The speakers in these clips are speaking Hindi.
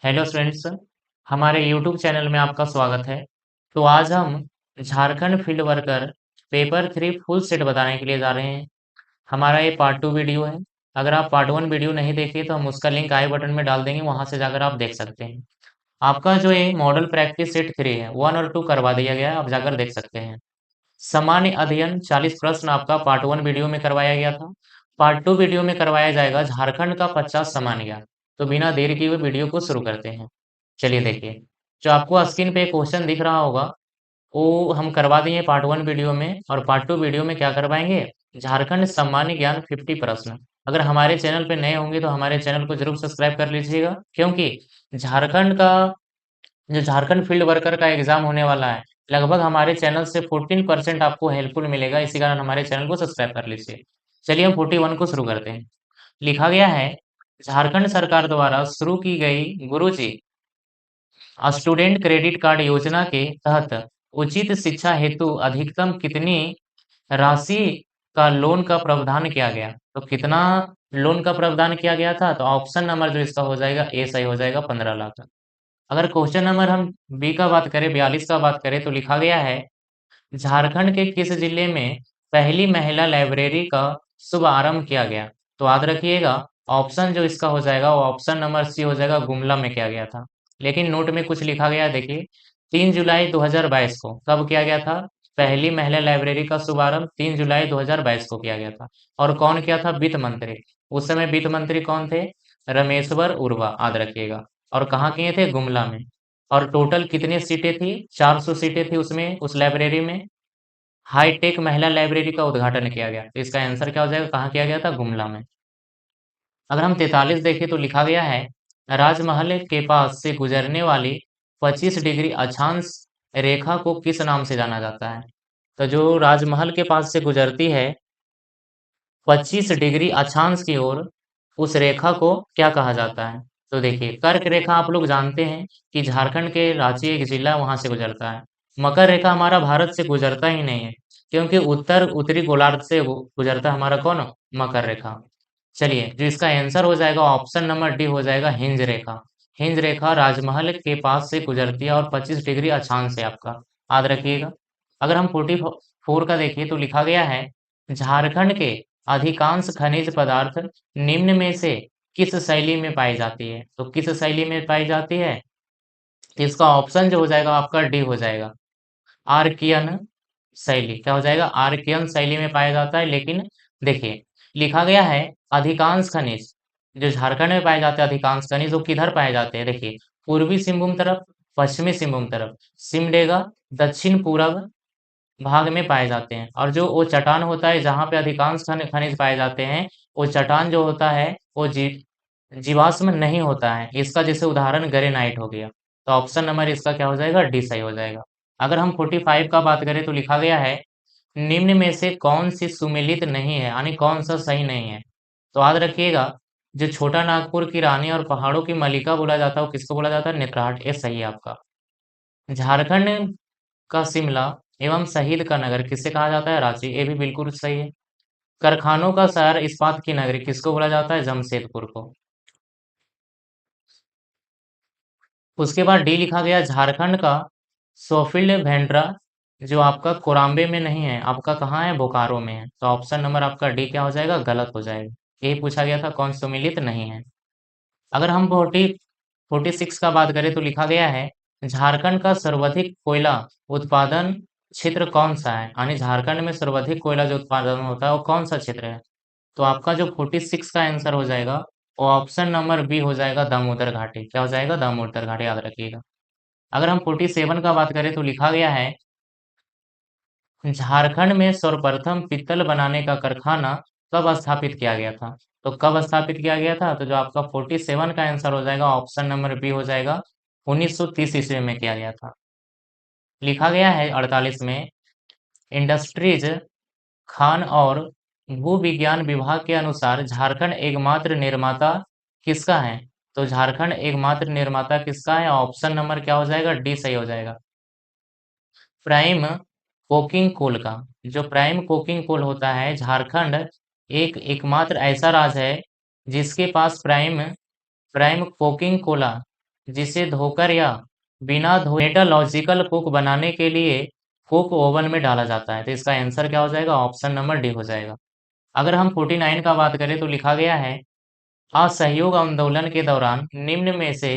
हेलो फ्रेंड्स, हमारे यूट्यूब चैनल में आपका स्वागत है। तो आज हम Jharkhand field worker paper 3 full set बताने के लिए जा रहे हैं। हमारा ये पार्ट 2 वीडियो है। अगर आप पार्ट 1 वीडियो नहीं देखे तो हम उसका लिंक आई बटन में डाल देंगे, वहां से जाकर आप देख सकते हैं। आपका जो ये मॉडल प्रैक्टिस सेट 3 है, 1 और 2 करवा दिया गया है, आप जाकर देख सकते हैं। सामान्य अध्ययन 40 प्रश्न आपका पार्ट 1 वीडियो में करवाया गया था। पार्ट 2 वीडियो में करवाया जाएगा झारखंड का 50 सामान्य ज्ञान। तो बिना देर किए हुए वीडियो को शुरू करते हैं। चलिए देखिए, जो आपको स्क्रीन पे क्वेश्चन दिख रहा होगा, वो हम करवा दिए पार्ट 1 वीडियो में, और पार्ट 2 वीडियो में क्या करवाएंगे? झारखंड सामान्य ज्ञान 50 प्रश्न। अगर हमारे चैनल पे नए होंगे तो हमारे चैनल को जरूर सब्सक्राइब कर लीजिएगा, क्योंकि झारखंड का जो झारखंड फील्ड वर्कर का एग्जाम होने वाला है, लगभग हमारे चैनल से 14% आपको हेल्पफुल मिलेगा। इसी कारण हमारे चैनल को सब्सक्राइब कर लीजिए। चलिए हम 41 को शुरू करते हैं। लिखा गया है, झारखंड सरकार द्वारा शुरू की गई गुरुजी स्टूडेंट क्रेडिट कार्ड योजना के तहत उचित शिक्षा हेतु अधिकतम कितनी राशि का लोन का प्रावधान किया गया? तो कितना लोन का प्रावधान किया गया था? तो ऑप्शन नंबर जो इसका हो जाएगा ए सही हो जाएगा, 15 लाख। अगर क्वेश्चन नंबर हम बी का बात करें, 42 का बात करें, तो लिखा गया है, झारखंड के किस जिले में पहली महिला लाइब्रेरी का शुभारंभ किया गया? तो याद रखिएगा, ऑप्शन जो इसका हो जाएगा वो ऑप्शन नंबर सी हो जाएगा, गुमला में किया गया था। लेकिन नोट में कुछ लिखा गया है, देखिए, 3 जुलाई 2022 को कब किया गया था? पहली महिला लाइब्रेरी का शुभारंभ 3 जुलाई 2022 को किया गया था। और कौन किया था? वित्त मंत्री। उस समय वित्त मंत्री कौन थे? रमेश्वर उर्वा, याद रखिएगा। और कहाँ किए थे? गुमला में। और टोटल कितनी सीटें थी? 400 सीटें थी उसमें, उस लाइब्रेरी में। हाईटेक महिला लाइब्रेरी का उद्घाटन किया गया। तो इसका आंसर क्या हो जाएगा? कहाँ किया गया था? गुमला में। अगर हम 43 देखें तो लिखा गया है, राजमहल के पास से गुजरने वाली 25 डिग्री अक्षांश रेखा को किस नाम से जाना जाता है? तो जो राजमहल के पास से गुजरती है 25 डिग्री अक्षांश की ओर, उस रेखा को क्या कहा जाता है? तो देखिए, कर्क रेखा आप लोग जानते हैं कि झारखंड के रांची एक जिला वहां से गुजरता है। मकर रेखा हमारा भारत से गुजरता ही नहीं है, क्योंकि उत्तर उत्तरी गोलार्ध से गुजरता है हमारा कौन? मकर रेखा। चलिए, जो इसका आंसर हो जाएगा ऑप्शन नंबर डी हो जाएगा, हिंज रेखा। हिंज रेखा राजमहल के पास से गुजरती है और 25 डिग्री अक्षांश से आपका, याद रखिएगा। अगर हम 44 का देखिए तो लिखा गया है, झारखंड के अधिकांश खनिज पदार्थ निम्न में से किस शैली में पाई जाती है? तो किस शैली में पाई जाती है? तो इसका ऑप्शन जो हो जाएगा आपका डी हो जाएगा, आर्कियन शैली। क्या हो जाएगा? आर्कियन शैली में पाया जाता है। लेकिन देखिए, लिखा गया है, अधिकांश खनिज जो झारखंड में पाए जाते हैं, अधिकांश खनिज वो किधर पाए जाते हैं? देखिए, पूर्वी सिंहभूम तरफ, पश्चिमी सिंहभूम तरफ, सिमडेगा, दक्षिण पूरब भाग में पाए जाते हैं। और जो वो चट्टान होता है जहाँ पे अधिकांश खनिज पाए जाते हैं, वो चट्टान जो होता है वो जीवाश्म नहीं होता है। इसका जैसे उदाहरण ग्रेनाइट हो गया। तो ऑप्शन नंबर इसका क्या हो जाएगा? डी सही हो जाएगा। अगर हम 45 का बात करें तो लिखा गया है, निम्न में से कौन सी सुमेलित नहीं है, यानी कौन सा सही नहीं है? तो याद रखिएगा, जो छोटा नागपुर की रानी और पहाड़ों की मलिका बोला जाता है, वो किसको बोला जाता है? नेत्राट। ये सही है आपका। झारखंड का शिमला एवं शहीद का नगर किसे कहा जाता है? रांची। ये भी बिल्कुल सही है। कारखानों का शहर इस्पात की नगरी किसको बोला जाता है? जमशेदपुर को। उसके बाद डी लिखा गया, झारखंड का सोफिल्ड भेंड्रा जो आपका कोराम्बे में नहीं है, आपका कहाँ है? बोकारो में है। तो ऑप्शन नंबर आपका डी क्या हो जाएगा? गलत हो जाएगा। यही पूछा गया था, कौन सम्मिलित नहीं है। अगर हम 46 का बात करें तो लिखा गया है, झारखंड का सर्वाधिक कोयला उत्पादन क्षेत्र कौन सा है? यानी झारखंड में सर्वाधिक कोयला जो उत्पादन होता है वो कौन सा क्षेत्र है? तो आपका जो 46 का आंसर हो जाएगा वो ऑप्शन नंबर बी हो जाएगा, दामोदर घाटी। क्या हो जाएगा? दामोदर घाटी, याद रखिएगा। अगर हम 47 का बात करें तो लिखा गया है, झारखंड में सर्वप्रथम पीतल बनाने का कारखाना कब स्थापित किया गया था? तो कब स्थापित किया गया था? तो जो आपका 47 का आंसर हो जाएगा ऑप्शन नंबर बी हो जाएगा, 1930 ईस्वी में किया गया था। लिखा गया है 48 में, इंडस्ट्रीज खान और भू विज्ञान विभाग के अनुसार झारखंड एकमात्र निर्माता किसका है? तो झारखंड एकमात्र निर्माता किसका है? ऑप्शन नंबर क्या हो जाएगा? डी सही हो जाएगा, प्राइम कोकिंग कोल का। जो प्राइम कोकिंग कोल होता है, झारखंड एक एकमात्र ऐसा राज्य है जिसके पास प्राइम प्राइम कोकिंग कोला जिसे धोकर या बिना धोए मेटालॉजिकल कुक बनाने के लिए कुक ओवन में डाला जाता है। तो इसका आंसर क्या हो जाएगा? ऑप्शन नंबर डी हो जाएगा। अगर हम 49 का बात करें तो लिखा गया है, असहयोग आंदोलन के दौरान निम्न में से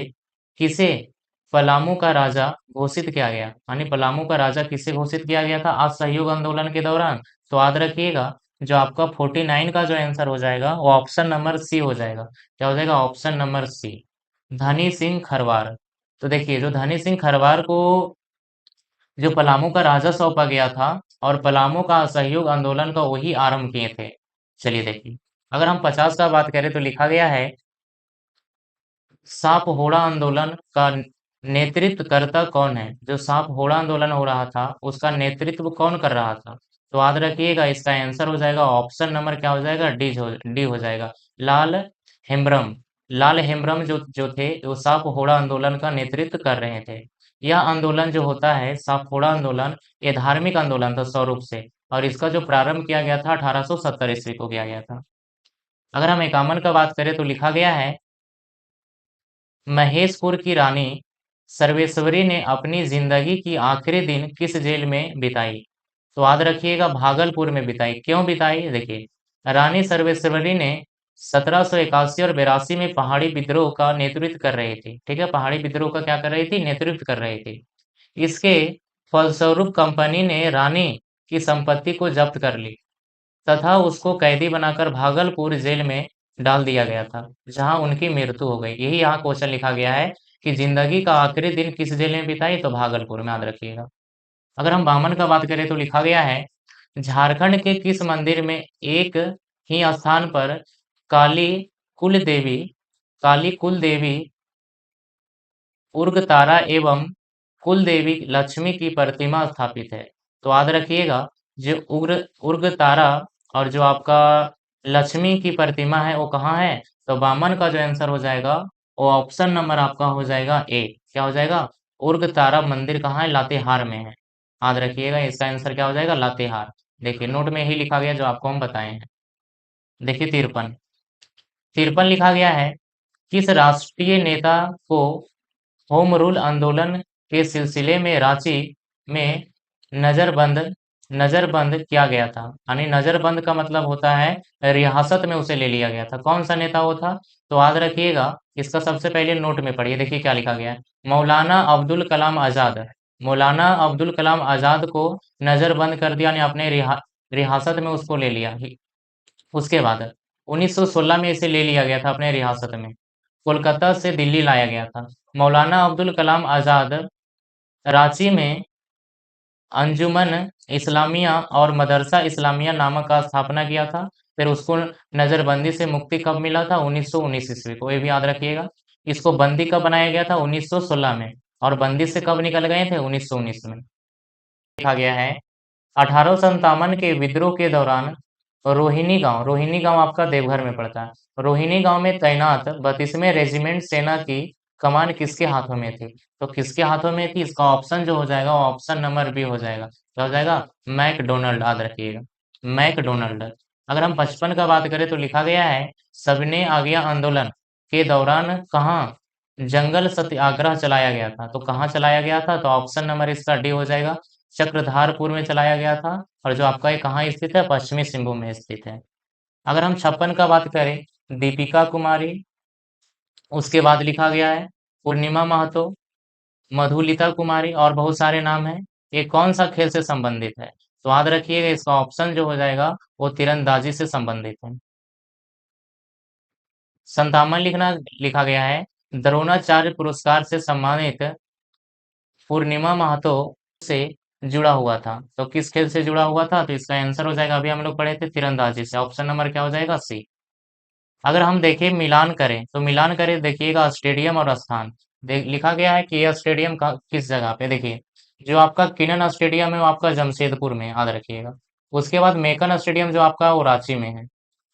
किसे पलामू का राजा घोषित किया गया? यानी पलामू का राजा किसे घोषित किया गया था असहयोग आंदोलन के दौरान? तो याद रखिएगा, जो आपका 49 का जो आंसर हो जाएगा वो ऑप्शन नंबर सी हो जाएगा। क्या हो जाएगा? ऑप्शन नंबर सी, धनी सिंह खरवार। तो देखिए, जो धनी सिंह खरवार को जो पलामू का राजा सौंपा गया था और पलामू का असहयोग आंदोलन का वही आरंभ किए थे। चलिए देखिए, अगर हम 50 का बात करें तो लिखा गया है, सापहोड़ा आंदोलन का नेतृत्वकर्ता कौन है? जो सापहोड़ा आंदोलन हो रहा था उसका नेतृत्व कौन कर रहा था? तो याद रखिएगा, इसका आंसर हो जाएगा ऑप्शन नंबर क्या हो जाएगा? डी हो जाएगा, लाल हेम्ब्रम। लाल हेम्ब्रम जो थे वो सापहोड़ा आंदोलन का नेतृत्व कर रहे थे। यह आंदोलन जो होता है सापहोड़ा आंदोलन, ये धार्मिक आंदोलन था स्वरूप से, और इसका जो प्रारंभ किया गया था 1870 ईस्वी को किया गया था। अगर हम 51 का बात करें तो लिखा गया है, महेशपुर की रानी सर्वेश्वरी ने अपनी जिंदगी की आखिरी दिन किस जेल में बिताई? तो याद रखिएगा, भागलपुर में बिताई। क्यों बिताई? देखिए, रानी सर्वेश्वरी ने 1781 और 82 में पहाड़ी विद्रोह का नेतृत्व कर रही थी। ठीक है, पहाड़ी विद्रोह का क्या कर रही थी? नेतृत्व कर रही थी। इसके फलस्वरूप कंपनी ने रानी की संपत्ति को जब्त कर ली तथा उसको कैदी बनाकर भागलपुर जेल में डाल दिया गया था, जहां उनकी मृत्यु हो गई। यही यहाँ क्वेश्चन लिखा गया है कि जिंदगी का आखिरी दिन किस जेल में बिताई? तो भागलपुर में, याद रखिएगा। अगर हम बामन का बात करें तो लिखा गया है, झारखंड के किस मंदिर में एक ही स्थान पर काली कुल देवी काली कुल देवी उर्गतारा एवं कुल देवी लक्ष्मी की प्रतिमा स्थापित है? तो याद रखिएगा, जो उर्गतारा और जो आपका लक्ष्मी की प्रतिमा है वो कहाँ है? तो वामन का जो आंसर हो जाएगा वो ऑप्शन नंबर आपका हो जाएगा ए। क्या हो जाएगा? उर्गतारा मंदिर कहाँ है? लातेहार में है। याद रखिएगा, इसका आंसर क्या हो जाएगा? लातेहार। देखिए, नोट में ही लिखा गया जो आपको हम बताए हैं। देखिए 53, 53 लिखा गया है, किस राष्ट्रीय नेता को होम रूल आंदोलन के सिलसिले में रांची में नजरबंद नजरबंद किया गया था? यानी नजरबंद का मतलब होता है रियासत में उसे ले लिया गया था। कौन सा नेता वो था? तो याद रखिएगा, इसका सबसे पहले नोट में पढ़िए। देखिए क्या लिखा गया है, मौलाना अब्दुल कलाम आजाद। मौलाना अब्दुल कलाम आजाद को नजरबंद कर दिया, यानी अपने रियासत में उसको ले लिया। उसके बाद 1916 में इसे ले लिया गया था अपने रियासत में, कोलकाता से दिल्ली लाया गया था। मौलाना अब्दुल कलाम आजाद रांची में अंजुमन इस्लामिया और मदरसा इस्लामिया नामक का स्थापना किया था। फिर उसको नजरबंदी से मुक्ति कब मिला था? 1919 ईस्वी को। ये भी याद रखिएगा, इसको बंदी कब बनाया गया था? 1916 में। और बंदी से कब निकल गए थे? 1919 में। लिखा गया है, 1857 के विद्रोह के दौरान रोहिणी गांव आपका देवघर में पड़ता है। रोहिणी गांव में तैनात 32वें रेजिमेंट सेना की कमान किसके हाथों में थी? तो किसके हाथों में थी? इसका ऑप्शन जो हो जाएगा वो ऑप्शन नंबर बी हो जाएगा। क्या हो जाएगा? मैकडोनल्ड। याद रखिएगा, मैकडोनल्ड। अगर हम 55 का बात करें तो लिखा गया है, सबने आज्ञा आंदोलन के दौरान कहाँ जंगल सत्याग्रह चलाया गया था? तो कहाँ चलाया गया था? तो ऑप्शन नंबर इसका डी हो जाएगा, चक्रधारपुर में चलाया गया था। और जो आपका ये कहाँ स्थित है? पश्चिमी सिंहभूम में स्थित है। अगर हम 56 का बात करें, दीपिका कुमारी, उसके बाद लिखा गया है पूर्णिमा महतो, मधुलिता कुमारी और बहुत सारे नाम हैं। ये कौन सा खेल से संबंधित है? तो याद रखिएगा, इसका ऑप्शन जो हो जाएगा वो तीरंदाजी से संबंधित है। 57 लिखा गया है, द्रोणाचार्य पुरस्कार से सम्मानित पूर्णिमा महतो से जुड़ा हुआ था। तो किस खेल से जुड़ा हुआ था? तो इसका आंसर हो जाएगा, अभी हम लोग पढ़े थे, तीरंदाजी से। ऑप्शन नंबर क्या हो जाएगा? सी। अगर हम देखें मिलान करें तो मिलान करें, देखिएगा स्टेडियम और स्थान देख लिखा गया है कि यह स्टेडियम का किस जगह पे। देखिए, जो आपका किनन स्टेडियम है वो आपका जमशेदपुर में है, याद रखिएगा। उसके बाद मेकन स्टेडियम जो आपका वो रांची में है।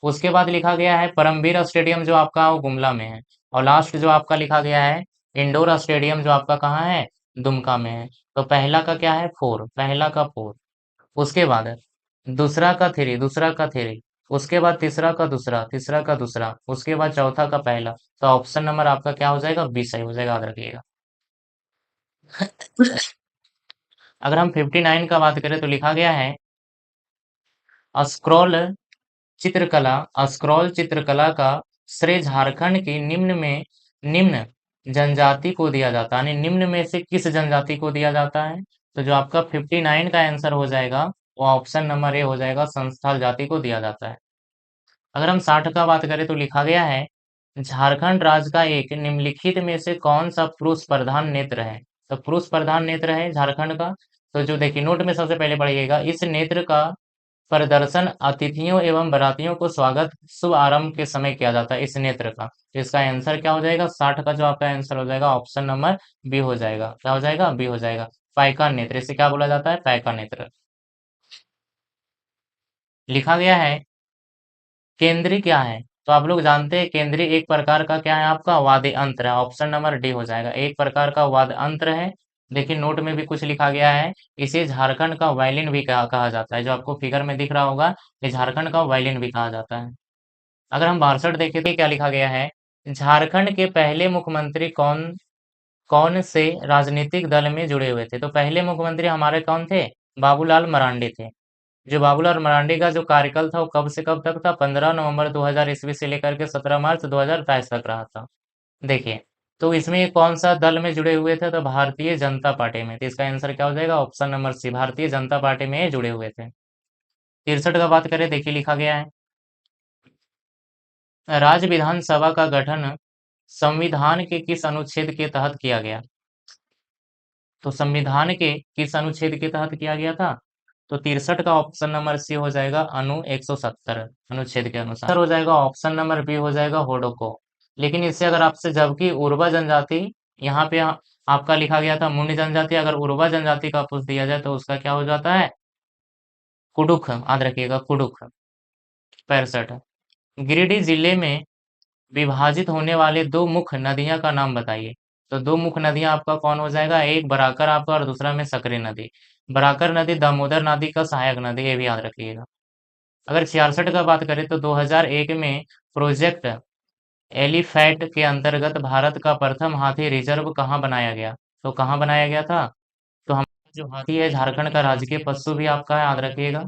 उसके बाद लिखा गया है परमवीर स्टेडियम जो आपका वो गुमला में है। और लास्ट जो आपका लिखा गया है इंडोर स्टेडियम जो आपका कहाँ है? दुमका में है। तो पहला का क्या है? 4, पहला का 4। उसके बाद दूसरा का 3, दूसरा का 3। उसके बाद तीसरा का दूसरा, तीसरा का दूसरा, उसके बाद चौथा का पहला। तो ऑप्शन नंबर आपका क्या हो जाएगा? बी सही हो जाएगा, याद रखिएगा। अगर हम 59 का बात करें तो लिखा गया है स्क्रॉल चित्रकला, स्क्रॉल चित्रकला का श्रेय झारखंड की निम्न जनजाति को दिया जाता है, यानी निम्न में से किस जनजाति को दिया जाता है? तो जो आपका 59 का आंसर हो जाएगा वो ऑप्शन नंबर ए हो जाएगा, संस्थाल जाति को दिया जाता है। अगर हम 60 का बात करें तो लिखा गया है झारखंड राज्य का एक निम्नलिखित में से कौन सा पुरुष प्रधान नेत्र है? तो पुरुष प्रधान नेत्र है झारखंड का। तो जो देखिए नोट में सबसे पहले पढ़िएगा, इस नेत्र का प्रदर्शन अतिथियों एवं बारातियों को स्वागत शुभ आरंभ के समय किया जाता है, इस नेत्र का। तो इसका आंसर क्या हो जाएगा? 60 का जो आपका आंसर हो जाएगा ऑप्शन नंबर बी हो जाएगा। क्या हो जाएगा? बी हो जाएगा। पाइका नेत्र, इसे क्या बोला जाता है? पाइका नेत्र। लिखा गया है केंद्री क्या है? तो आप लोग जानते हैं केंद्री एक प्रकार का क्या है? आपका वाद्य यंत्र है। ऑप्शन नंबर डी हो जाएगा, एक प्रकार का वाद्य यंत्र है। देखिए नोट में भी कुछ लिखा गया है, इसे झारखंड का वायलिन भी कहा जाता है। जो आपको फिगर में दिख रहा होगा, ये झारखंड का वायलिन भी कहा जाता है। अगर हम 62 देखें तो क्या लिखा गया है? झारखंड के पहले मुख्यमंत्री कौन कौन से राजनीतिक दल में जुड़े हुए थे? तो पहले मुख्यमंत्री हमारे कौन थे? बाबूलाल मरांडी थे। जो बाबूलाल मरांडी का जो कार्यकाल था वो कब से कब तक था? 15 नवंबर 2000 ईस्वी से लेकर के 17 मार्च 2022 तक रहा था। देखिए, तो इसमें ये कौन सा दल में जुड़े हुए थे? तो भारतीय जनता पार्टी में। तो इसका आंसर क्या हो जाएगा? Option number C, Bharatiya Janata party में ये जुड़े हुए थे। 63 का बात करें, देखिए लिखा गया है राज्य विधानसभा का गठन संविधान के किस अनुच्छेद के तहत किया गया? तो संविधान के किस अनुच्छेद के तहत किया गया था? तो 63 का ऑप्शन नंबर सी हो जाएगा, अनु 170 अनुच्छेद के अनुसार हो जाएगा। ऑप्शन नंबर बी हो जाएगा, होडोको। लेकिन इससे अगर आपसे, जबकि उर्वा जनजाति यहाँ पे आपका लिखा गया था मुंड जनजाति, अगर उर्वा जनजाति का पूछ दिया जाए तो उसका क्या हो जाता है? कुडुख, याद रखिएगा, कुडुख। 65 गिरिडीह जिले में विभाजित होने वाले दो मुख्य नदियां का नाम बताइए। तो दो मुख्य नदियां आपका कौन हो जाएगा? एक बराकर आपका और दूसरा में सकरी नदी। बराकर नदी दामोदर नदी का सहायक नदी, ये भी याद रखिएगा। अगर 66 का बात करें तो 2001 में प्रोजेक्ट एलिफैट के अंतर्गत भारत का प्रथम हाथी रिजर्व कहाँ बनाया गया? तो कहाँ बनाया गया था? तो हमारा जो हाथी है झारखंड का राजकीय पशु भी आपका है, याद रखिएगा।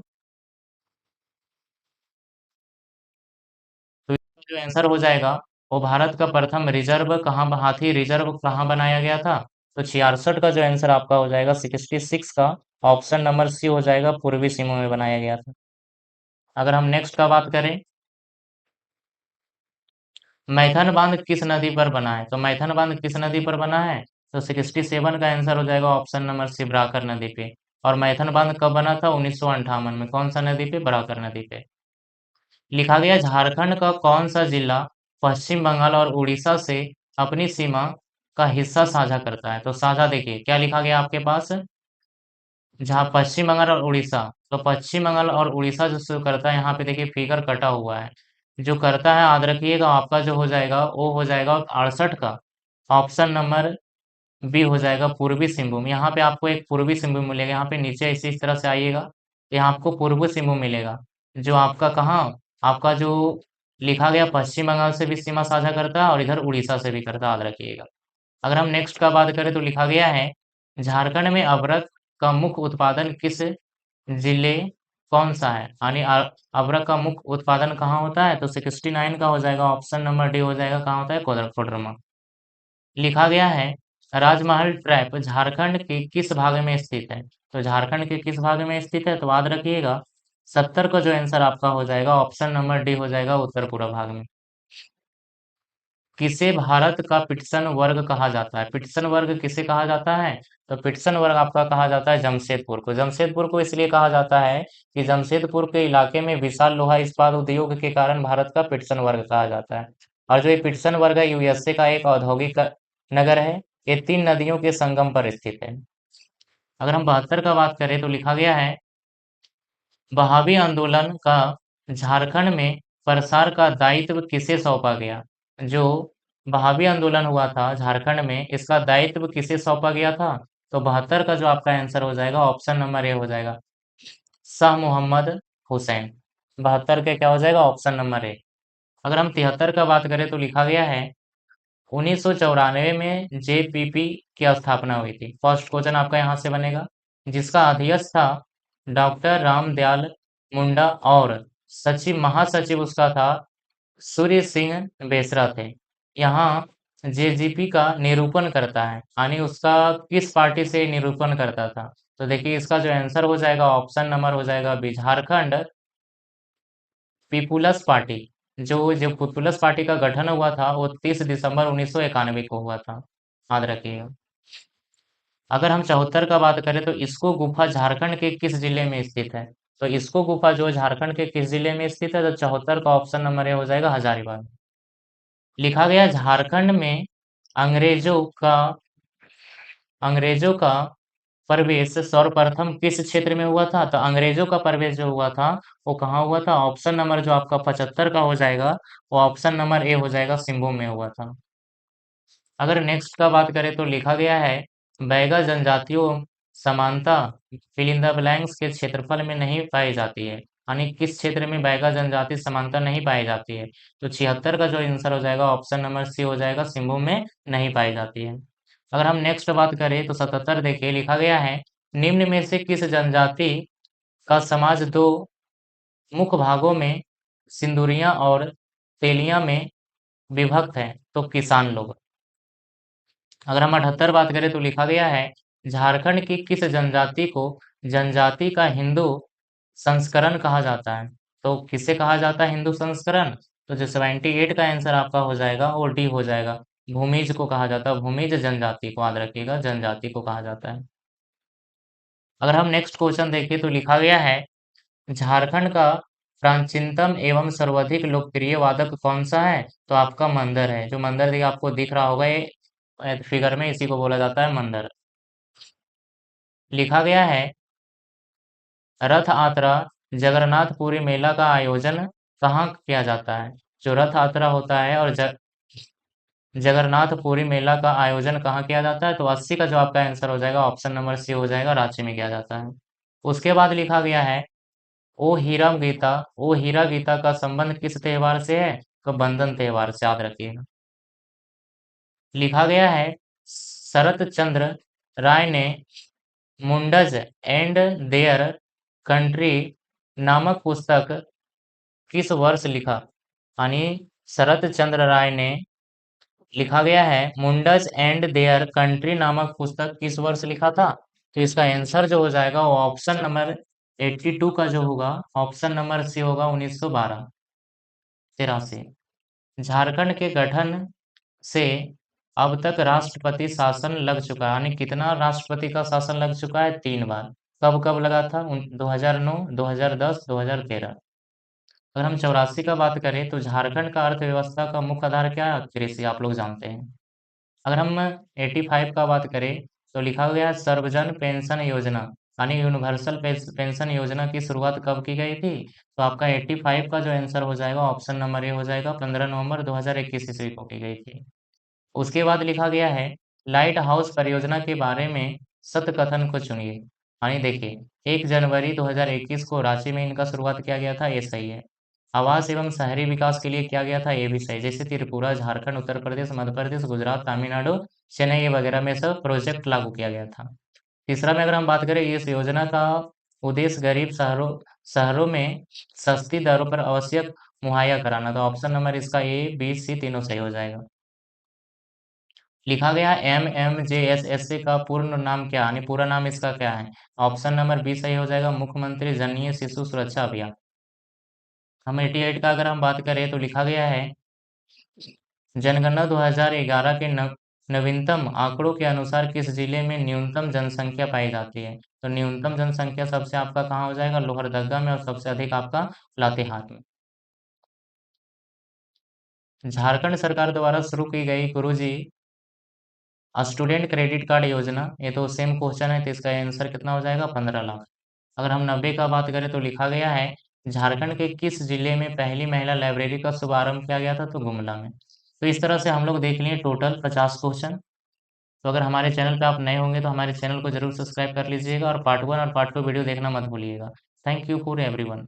तो इसका जो आंसर हो जाएगा वो भारत का प्रथम रिजर्व कहाँ, हाथी रिजर्व कहाँ बनाया गया था? तो 66 का जो आंसर आपका हो जाएगा 66 का ऑप्शन नंबर सी हो जाएगा, पूर्वी सीमा में बनाया गया था। अगर हम नेक्स्ट का बात करें, मैथन बांध किस नदी पर बना है? तो मैथन बांध किस नदी पर बना है? तो 67 का आंसर हो जाएगा ऑप्शन नंबर सी, ब्राकर नदी पे। और मैथन बांध कब बना था? 1958 में। कौन सा नदी पे? ब्राकर नदी पे। लिखा गया झारखंड का कौन सा जिला पश्चिम बंगाल और उड़ीसा से अपनी सीमा का हिस्सा साझा करता है? तो साझा देखिए क्या लिखा गया आपके पास, जहाँ पश्चिम बंगाल और उड़ीसा। तो पश्चिम बंगाल और उड़ीसा जो करता है, यहाँ पे देखिए फिगर कटा हुआ है, जो करता है याद रखिएगा, आपका जो हो जाएगा वो हो जाएगा 68 का ऑप्शन नंबर बी हो जाएगा, पूर्वी सिंहभूम। यहाँ पे आपको एक पूर्वी सिंहभूम मिलेगा, यहाँ पे नीचे इस तरह से आइएगा, यहाँ आपको पूर्वी सिंहभूम मिलेगा, जो आपका कहाँ, आपका जो लिखा गया पश्चिम बंगाल से भी सीमा साझा करता है और इधर उड़ीसा से भी करता है, याद रखिएगा। अगर हम नेक्स्ट का बात करें तो लिखा गया है झारखंड में अबरक का मुख्य उत्पादन किस जिले, कौन सा है? यानी अबरक का मुख्य उत्पादन कहाँ होता है? तो 69 का हो जाएगा, ऑप्शन नंबर डी हो जाएगा, कहाँ होता है? कोडरमा। लिखा गया है राजमहल ट्रैप झारखंड के किस भाग में स्थित है? तो झारखंड के किस भाग में स्थित है? तो याद रखिएगा 70 का जो आंसर आपका हो जाएगा ऑप्शन नंबर डी हो जाएगा, उत्तर पूर्व भाग में। किसे भारत का पिट्सन वर्ग कहा जाता है? पिट्सन वर्ग किसे कहा जाता है? तो पिट्सन वर्ग आपका कहा जाता है जमशेदपुर को। जमशेदपुर को इसलिए कहा जाता है कि जमशेदपुर के इलाके में विशाल लोहा इस्पात उद्योग के कारण भारत का पिट्सन वर्ग कहा जाता है। और जो ये पिट्सन वर्ग है यूएसए का एक औद्योगिक नगर है, ये 3 नदियों के संगम पर स्थित है। अगर हम 72 का बात करें तो लिखा गया है बहावी आंदोलन का झारखंड में प्रसार का दायित्व किसे सौंपा गया? जो बहावी आंदोलन हुआ था झारखंड में, इसका दायित्व किसे सौंपा गया था? तो 72 का जो आपका आंसर हो जाएगा ऑप्शन नंबर ए हो जाएगा, शाह मोहम्मद हुसैन। 72 के क्या हो जाएगा ऑप्शन नंबर ए। अगर हम 73 का बात करें तो लिखा गया है 1994 में जेपीपी की स्थापना हुई थी। फर्स्ट क्वेश्चन आपका यहाँ से बनेगा। जिसका अध्यक्ष था डॉक्टर रामदयाल मुंडा और सचिव महासचिव उसका था सूर्य सिंह बेसरा थे। यहाँ जेजीपी का निरूपण करता है, यानी उसका किस पार्टी से निरूपण करता था। तो देखिए इसका जो आंसर हो जाएगा ऑप्शन नंबर हो जाएगा बी, झारखंड पीपुल्स पार्टी। जो पीपुल्स पार्टी का गठन हुआ था वो 30 दिसंबर 1991 को हुआ था, याद रखिएगा। अगर हम 74 का बात करें तो इसको गुफा झारखंड के किस जिले में स्थित है। तो इसको गुफा जो झारखंड के किस जिले में स्थित है, तो 74 का ऑप्शन नंबर ए हो जाएगा हजारीबाग। लिखा गया झारखंड में अंग्रेजों का अंग्रेजों का प्रवेश सर्वप्रथम किस क्षेत्र में हुआ था। तो अंग्रेजों का प्रवेश जो हुआ था वो कहाँ हुआ था, ऑप्शन नंबर जो आपका 75 का हो जाएगा वो ऑप्शन नंबर ए हो जाएगा, सिंहभूम में हुआ था। अगर नेक्स्ट का बात करें तो लिखा गया है बैगा जनजातियों समानता फिल इन द ब्लैंक्स के क्षेत्रफल में नहीं पाई जाती है, यानी किस क्षेत्र में बैगा जनजाति समानता नहीं पाई जाती है। तो 76 का जो आंसर हो जाएगा ऑप्शन नंबर सी हो जाएगा, सिंहभूम में नहीं पाई जाती है। अगर हम नेक्स्ट बात करें तो 77 देखिए लिखा गया है निम्न में से किस जनजाति का समाज दो मुख्य भागों में सिंदुरिया और तेलिया में विभक्त है। तो किसान लोग। अगर हम 78 बात करें तो लिखा गया है झारखंड की किस जनजाति को जनजाति का हिंदू संस्करण कहा जाता है। तो किसे कहा जाता है हिंदू संस्करण। तो जो 78 का आंसर आपका हो जाएगा वो डी हो जाएगा, भूमिज को कहा जाता है, भूमिज जनजाति को, याद रखिएगा जनजाति को कहा जाता है। अगर हम नेक्स्ट क्वेश्चन देखें तो लिखा गया है झारखंड का प्राचीनतम एवं सर्वाधिक लोकप्रिय वादक कौन सा है। तो आपका मंदर है। जो मंदर देखिए आपको दिख रहा होगा ये फिगर में, इसी को बोला जाता है मंदर। लिखा गया है रथ यात्रा जगन्नाथपुरी मेला का आयोजन कहाँ किया जाता है। जो रथ यात्रा होता है और जगन्नाथपुरी मेला का आयोजन कहाँ किया जाता है। तो 80 का जो आपका आंसर हो जाएगा ऑप्शन नंबर सी हो जाएगा, रांची में किया जाता है। उसके बाद लिखा गया है ओ हीरा गीता का संबंध किस त्योहार से है। तो बंधन त्योहार से, याद रखिएगा। लिखा गया है शरत चंद्र राय ने मुंडज एंड देयर कंट्री नामक पुस्तक किस वर्ष लिखा, यानी शरत चंद्र राय ने लिखा गया है मुंडज एंड देयर कंट्री नामक पुस्तक किस वर्ष लिखा था। तो इसका आंसर जो हो जाएगा वो ऑप्शन नंबर 82 का जो होगा ऑप्शन नंबर सी होगा 1912 83। झारखंड के गठन से अब तक राष्ट्रपति शासन लग चुका है, यानी कितना राष्ट्रपति का शासन लग चुका है, 3 बार। कब कब लगा था, 2009, 2010, 2013। अगर हम 84 का बात करें तो झारखंड का अर्थव्यवस्था का मुख्य आधार क्या है, कृषि, आप लोग जानते हैं। अगर हम 85 का बात करें तो लिखा गया है सर्वजन पेंशन योजना, यानी यूनिवर्सल पेंशन योजना की शुरुआत कब की गई थी। तो आपका 85 का जो आंसर हो जाएगा ऑप्शन नंबर ए हो जाएगा, 15 नवंबर 2021 ईस्वी को की गई थी। उसके बाद लिखा गया है लाइट हाउस परियोजना के बारे में सत्य कथन को चुनिए, यानी देखिए 1 जनवरी 2021 को रांची में इनका शुरुआत किया गया था, ये सही है। आवास एवं शहरी विकास के लिए किया गया था, ये भी सही। जैसे त्रिपुरा, झारखंड, उत्तर प्रदेश, मध्य प्रदेश, गुजरात, तमिलनाडु, चेन्नई वगैरह में सब प्रोजेक्ट लागू किया गया था। तीसरा में अगर हम बात करें इस योजना का उद्देश्य गरीब शहरों शहरों में सस्ती दरों पर आवश्यक मुहैया कराना था। ऑप्शन नंबर इसका ए बी सी तीनों सही हो जाएगा। लिखा गया MMJSSA का पूर्ण नाम क्या, यानी पूरा नाम इसका क्या है। ऑप्शन नंबर बी सही हो जाएगा, मुख्यमंत्री जननीय शिशु सुरक्षा अभियान। हम 88 का अगर हम बात करें तो लिखा गया है जनगणना 2011 के नवीनतम आंकड़ों के अनुसार किस जिले में न्यूनतम जनसंख्या पाई जाती है। तो न्यूनतम जनसंख्या सबसे आपका कहाँ हो जाएगा, लोहरदगा में, और सबसे अधिक आपका लातेहार में। झारखंड सरकार द्वारा शुरू की गई गुरुजी स्टूडेंट क्रेडिट कार्ड योजना, ये तो सेम क्वेश्चन है, तो इसका आंसर कितना हो जाएगा, 15 लाख। अगर हम 90 का बात करें तो लिखा गया है झारखंड के किस जिले में पहली महिला लाइब्रेरी का शुभारंभ किया गया था। तो गुमला में। तो इस तरह से हम लोग देख लिए टोटल 50 क्वेश्चन। तो अगर हमारे चैनल पे आप नए होंगे तो हमारे चैनल को जरूर सब्सक्राइब कर लीजिएगा और पार्ट 1 और पार्ट 2 वीडियो देखना मत भूलिएगा। Thank you for everyone.